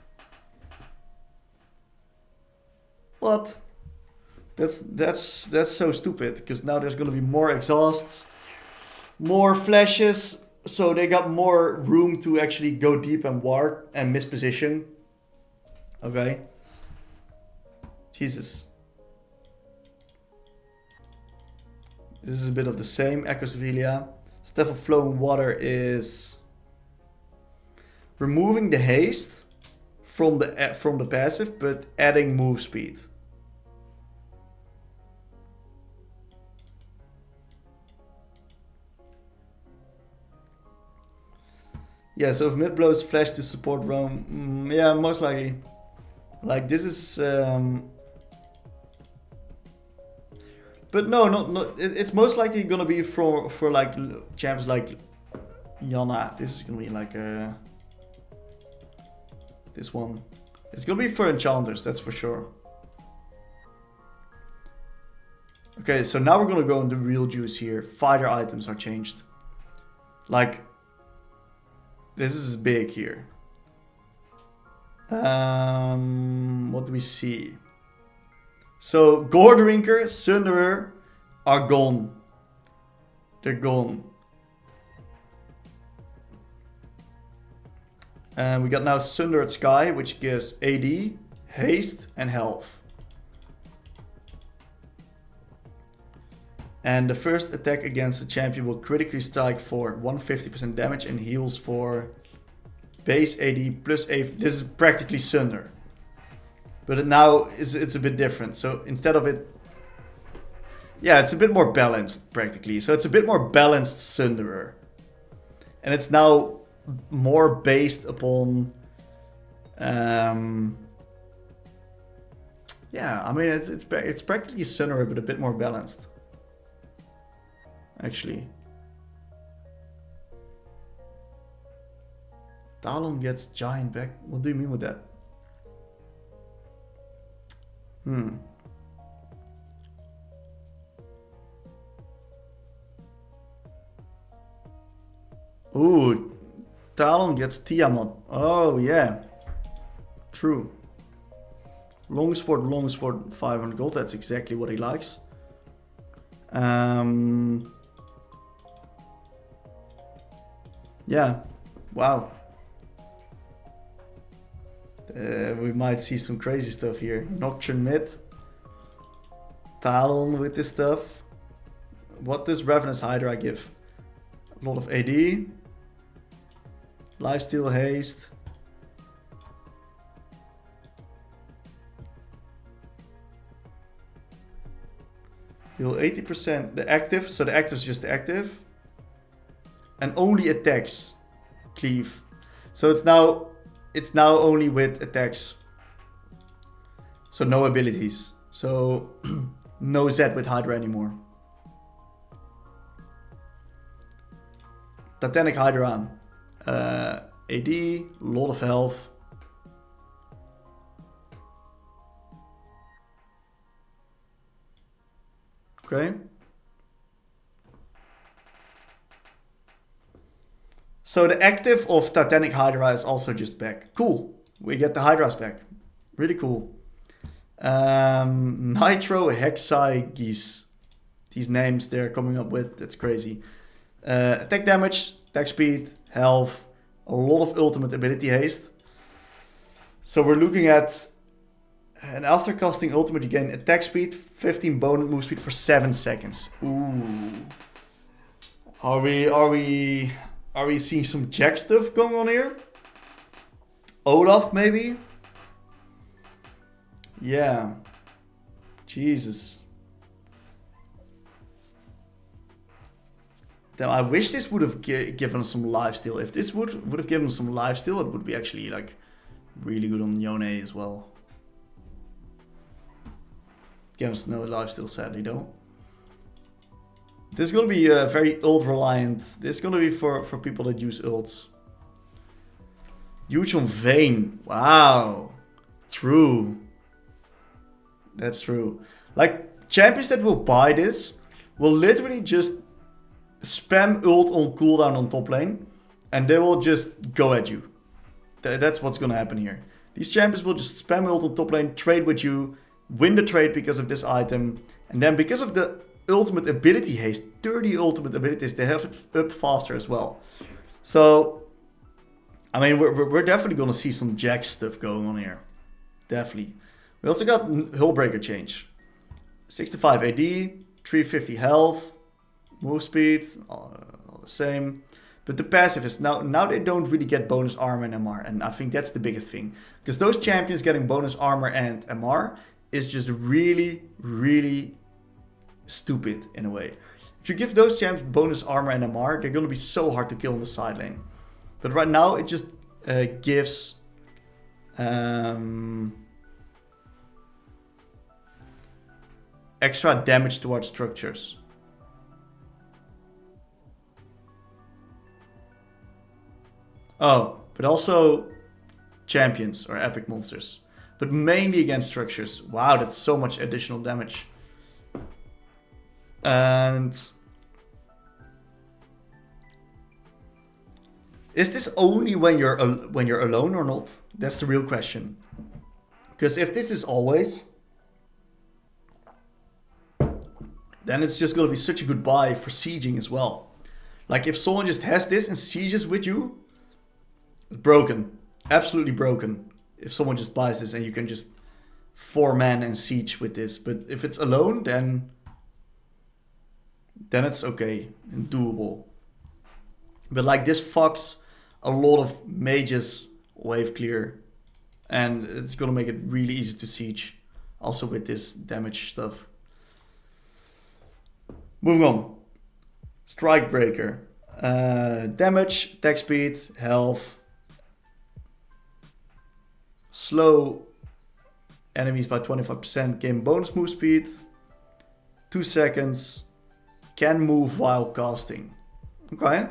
S1: What? That's so stupid. Because now there's gonna be more exhausts, more flashes, so they got more room to actually go deep and ward and misposition. Okay. Jesus. This is a bit of the same. Echo Sevilla. Staff of Flowing Water is removing the haste from the passive, but adding move speed. Yeah, so if mid blows flash to support roam, yeah, most likely. Like this is, but no, it's most likely gonna be for like champs like Yana. This is gonna be like this one. It's gonna be for enchanters, that's for sure. Okay, so now we're gonna go into real juice here. Fighter items are changed. Like, this is big here. What do we see? So, Gordrinker, Sunderer are gone. They're gone. And we got now Sundered Sky, which gives AD, haste, and health. And the first attack against the champion will critically strike for 150% damage and heals for base AD plus A. This is practically Sunder. But now it's a bit different. So instead of it... Yeah, it's a bit more balanced practically. So it's a bit more balanced Sunderer. And it's now more based upon... yeah, I mean, it's practically Sunderer, but a bit more balanced. Actually. Talon gets giant back. What do you mean with that? Ooh, Talon gets Tiamat. Oh yeah, true. Longsword, 500 gold. That's exactly what he likes. Yeah, wow. We might see some crazy stuff here. Nocturne mid. Talon with this stuff. What does Ravenous Hydra give? A lot of AD. Lifesteal haste. Heal 80%. The active, so the active is just the active. And only attacks cleave. So it's now only with attacks. So no abilities. So no Z with Hydra anymore. Titanic Hydra. AD, lot of health. Okay. So the active of Titanic Hydra is also just back. Cool. We get the Hydras back. Really cool. Nitro Hexagees. These names they're coming up with, that's crazy. Attack damage, attack speed, health, a lot of ultimate ability haste. So we're looking at an after casting ultimate you gain attack speed, 15 bonus move speed for 7 seconds. Ooh. Are we seeing some Jack stuff going on here? Olaf maybe? Yeah. Jesus. Damn, I wish this would have given us some lifesteal. If this would have given us some lifesteal, it would be actually like really good on Yone as well. Gives us no lifesteal, sadly though. This is gonna be very ult reliant. This is gonna be for people that use ults. Huge on Vayne. Wow. True. That's true. Like, champions that will buy this will literally just spam ult on cooldown on top lane. And they will just go at you. That's what's gonna happen here. These champions will just spam ult on top lane, trade with you, win the trade because of this item. And then because of the ultimate ability haste, 30 ultimate abilities, they have it up faster as well. So, I mean, we're definitely gonna see some Jack stuff going on here. Definitely. We also got Hullbreaker change. 65 AD, 350 health, move speed, all the same. But the passive is, now they don't really get bonus armor and MR. And I think that's the biggest thing. Because those champions getting bonus armor and MR is just really, really stupid in a way. If you give those champs bonus armor and MR, they're going to be so hard to kill in the side lane. But right now it just gives extra damage towards structures. Oh, but also champions or epic monsters. But mainly against structures. Wow, that's so much additional damage. And is this only when you're alone or not? That's the real question. Because if this is always, then it's just gonna be such a good buy for sieging as well. Like if someone just has this and sieges with you, it's broken, absolutely broken. If someone just buys this and you can just 4-man and siege with this, but if it's alone, then it's okay and doable. But like this fucks a lot of mages wave clear, and it's gonna make it really easy to siege. Also with this damage stuff. Moving on. Strike Breaker. Damage, attack speed, health. Slow enemies by 25%, gain bonus move speed. 2 seconds. Can move while casting. Okay.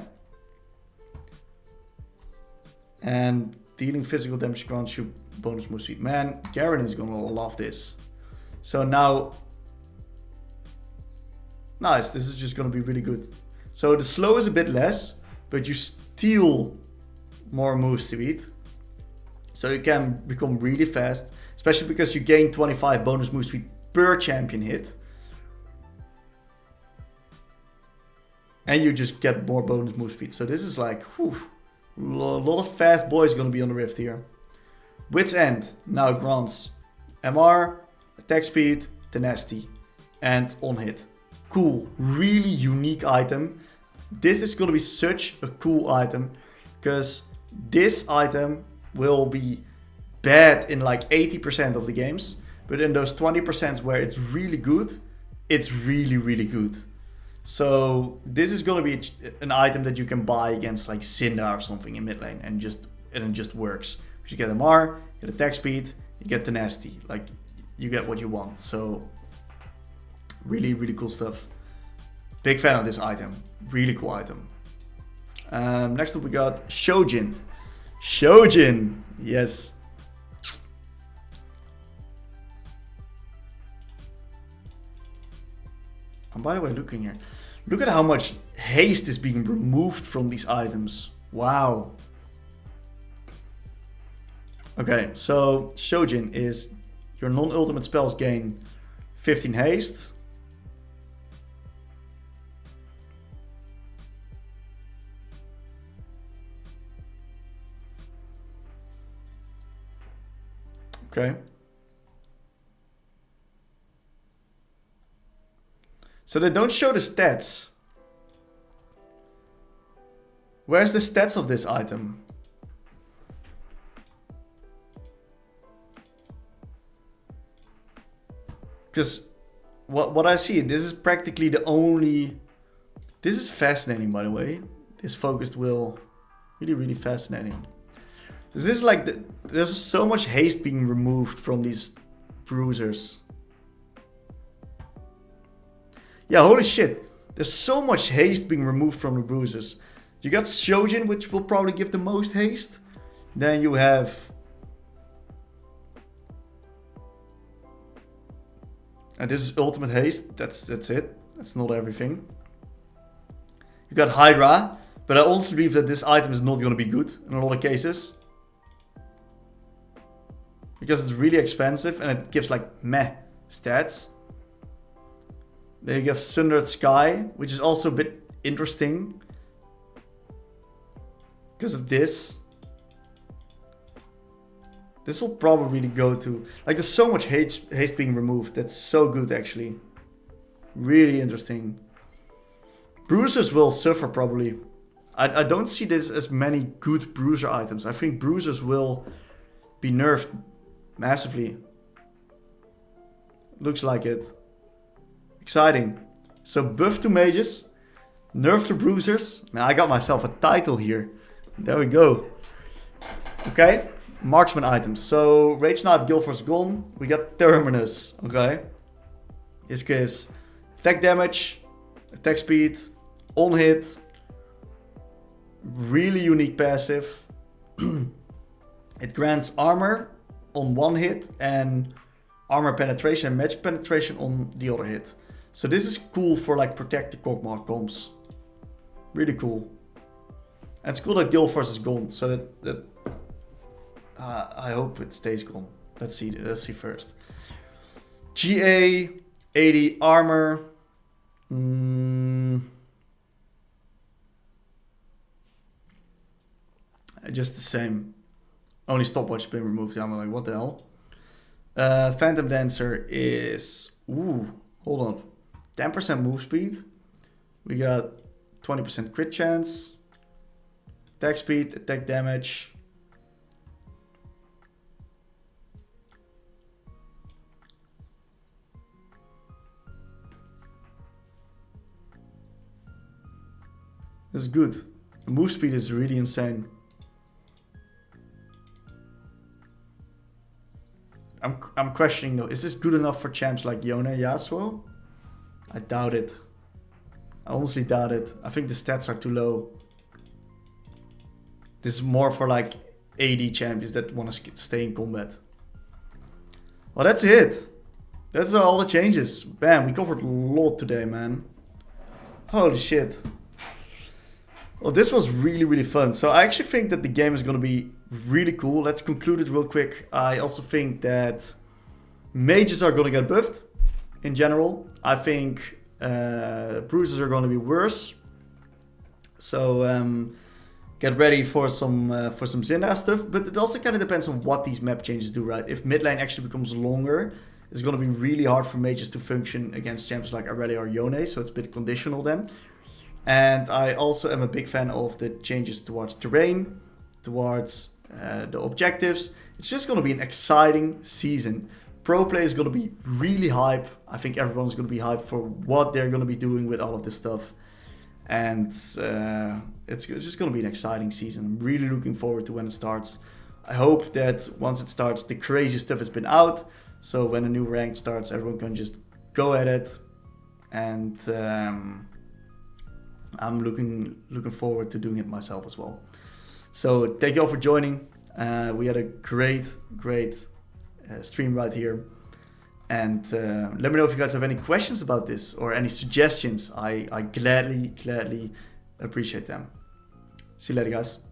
S1: And dealing physical damage grants you bonus move speed. Man, Garen is gonna love this. So now, nice, this is just gonna be really good. So the slow is a bit less, but you steal more move speed. So you can become really fast, especially because you gain 25 bonus move speed per champion hit. And you just get more bonus move speed. So this is like, whew, a lot of fast boys gonna be on the Rift here. Wit's End now grants MR, attack speed, tenacity, and on hit. Cool, really unique item. This is gonna be such a cool item, because this item will be bad in like 80% of the games, but in those 20% where it's really good, it's really, really good. So this is gonna be an item that you can buy against like Syndra or something in mid lane, and it just works. You get MR, you get attack speed, you get tenacity, like you get what you want. So really, really cool stuff. Big fan of this item, really cool item. Next up we got Shojin. Shojin, yes. And by the way, looking here, look at how much haste is being removed from these items. Wow. Okay, so Shojin is your non-ultimate spells gain 15 haste. Okay. So they don't show the stats. Where's the stats of this item? Because what I see, this is practically the only This is fascinating, by the way. This focused will, really fascinating. This is like, there's so much haste being removed from these Bruisers. Yeah, holy shit. There's so much haste being removed from the Bruisers. You got Shojin, which will probably give the most haste. Then you have... And this is ultimate haste. That's it. That's not everything. You got Hydra. But I honestly believe that this item is not going to be good in a lot of cases. Because it's really expensive and it gives like meh stats. Then you have Sundered Sky, which is also a bit interesting. Because of this. This will probably go to... Like, there's so much haste being removed. That's so good, actually. Really interesting. Bruisers will suffer, probably. I don't see this as many good Bruiser items. I think Bruisers will be nerfed massively. Looks like it. Exciting. So, buff to Mages. Nerf to Bruisers. Man, I got myself a title here. There we go. Okay. Marksman items. So, Rage Knight, Guild Force gone. We got Terminus. Okay. This gives attack damage, attack speed, on hit. Really unique passive. It grants armor on one hit and armor penetration and magic penetration on the other hit. So this is cool for like protect the Cogmark comps. Really cool. And it's cool that Guild Force is gone, so that I hope it stays gone. Let's see first. GA 80 armor. Just the same. Only stopwatch has been removed. I'm like, what the hell? Phantom Dancer is... Ooh, hold on. 10% move speed. We got 20% crit chance. Attack speed, attack damage. This is good. The move speed is really insane. I'm questioning though, is this good enough for champs like Yone Yasuo? I doubt it. I honestly doubt it. I think the stats are too low. This is more for like AD champions that want to stay in combat. Well, that's it. That's all the changes. Bam, we covered a lot today, man. Holy shit. Well, this was really fun. So I actually think that the game is going to be really cool. Let's conclude it real quick. I also think that mages are going to get buffed in general. I think bruisers are going to be worse. So get ready for some Zinda stuff. But it also kind of depends on what these map changes do, right? If mid lane actually becomes longer, it's going to be really hard for mages to function against champions like Aurelia or Yone. So it's a bit conditional then. And I also am a big fan of the changes towards terrain, towards the objectives. It's just going to be an exciting season. Pro play is going to be really hype. I think everyone's going to be hyped for what they're going to be doing with all of this stuff. And it's just going to be an exciting season. I'm really looking forward to when it starts. I hope that once it starts, the crazy stuff has been out. So when a new rank starts, everyone can just go at it. And I'm looking forward to doing it myself as well. So thank you all for joining. We had a great stream right here. And let me know if you guys have any questions about this or any suggestions. I gladly appreciate them. See you later, guys.